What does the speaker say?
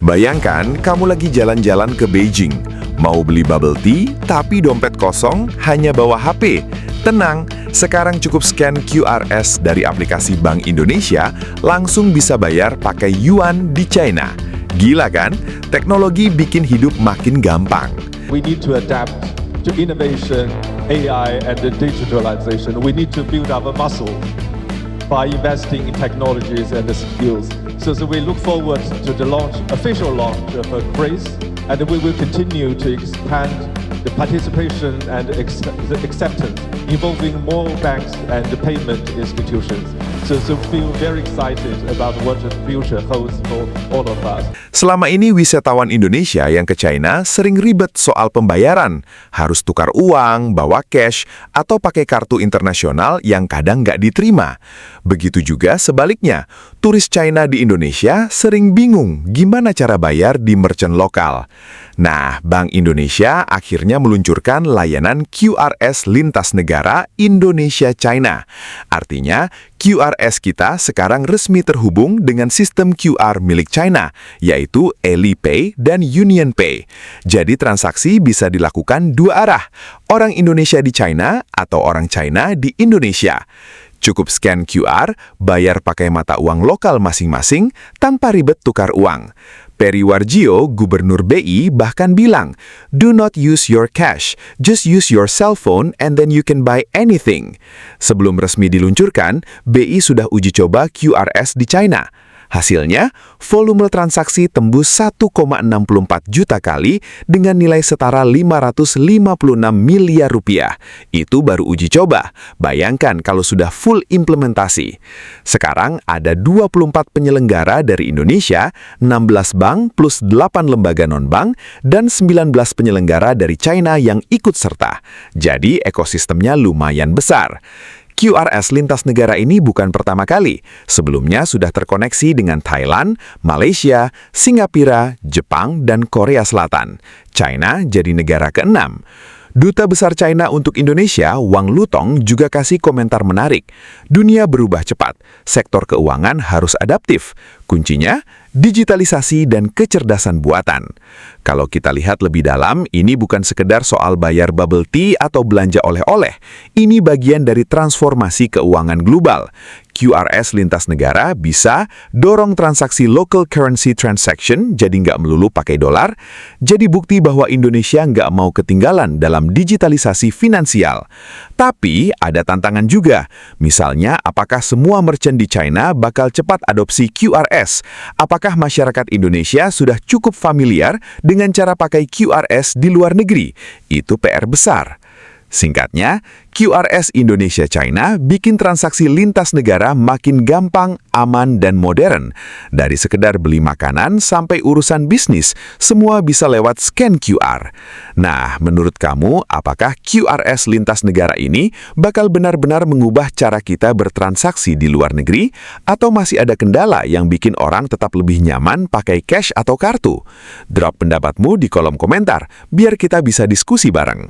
Bayangkan kamu lagi jalan-jalan ke Beijing, mau beli bubble tea, tapi dompet kosong, hanya bawa HP. Tenang, sekarang cukup scan QRS dari aplikasi Bank Indonesia, langsung bisa bayar pakai yuan di China. Gila kan? Teknologi bikin hidup makin gampang. We need to adapt to innovation, AI, and the digitalization. We need to build our muscle by investing in technologies and the skills. So we look forward to the official launch of Grace, and we will continue to expand the participation and the acceptance involving more banks and the payment institutions. So feel very excited about what the future holds for all of us. Selama ini wisatawan Indonesia yang ke China sering ribet soal pembayaran. Harus tukar uang, bawa cash, atau pakai kartu internasional yang kadang nggak diterima. Begitu juga sebaliknya, turis China di Indonesia sering bingung gimana cara bayar di merchant lokal. Nah, Bank Indonesia akhirnya meluncurkan layanan QRS lintas negara Indonesia-China. Artinya, QRS kita sekarang resmi terhubung dengan sistem QR milik China, yaitu Alipay dan UnionPay. Jadi transaksi bisa dilakukan dua arah, orang Indonesia di China atau orang China di Indonesia. Cukup scan QR, bayar pakai mata uang lokal masing-masing tanpa ribet tukar uang. Peri Warjio, Gubernur BI, bahkan bilang, "Do not use your cash, just use your cell phone and then you can buy anything." Sebelum resmi diluncurkan, BI sudah uji coba QRS di China. Hasilnya, volume transaksi tembus 1,64 juta kali dengan nilai setara 556 miliar rupiah. Itu baru uji coba. Bayangkan kalau sudah full implementasi. Sekarang ada 24 penyelenggara dari Indonesia, 16 bank plus 8 lembaga non-bank, dan 19 penyelenggara dari China yang ikut serta. Jadi ekosistemnya lumayan besar. QRS lintas negara ini bukan pertama kali. Sebelumnya sudah terkoneksi dengan Thailand, Malaysia, Singapura, Jepang, dan Korea Selatan. China jadi negara ke-6. Duta Besar China untuk Indonesia, Wang Lutong, juga kasih komentar menarik. Dunia berubah cepat, sektor keuangan harus adaptif. Kuncinya, digitalisasi dan kecerdasan buatan. Kalau kita lihat lebih dalam, ini bukan sekedar soal bayar bubble tea atau belanja oleh-oleh. Ini bagian dari transformasi keuangan global. QRS lintas negara bisa dorong transaksi local currency transaction, jadi nggak melulu pakai dolar, jadi bukti bahwa Indonesia nggak mau ketinggalan dalam digitalisasi finansial. Tapi ada tantangan juga, misalnya apakah semua merchant di China bakal cepat adopsi QRS? Apakah masyarakat Indonesia sudah cukup familiar dengan cara pakai QRS di luar negeri? Itu PR besar. Singkatnya, QRS Indonesia-China bikin transaksi lintas negara makin gampang, aman, dan modern. Dari sekedar beli makanan sampai urusan bisnis, semua bisa lewat scan QR. Nah, menurut kamu, apakah QRS lintas negara ini bakal benar-benar mengubah cara kita bertransaksi di luar negeri? Atau masih ada kendala yang bikin orang tetap lebih nyaman pakai cash atau kartu? Drop pendapatmu di kolom komentar, biar kita bisa diskusi bareng.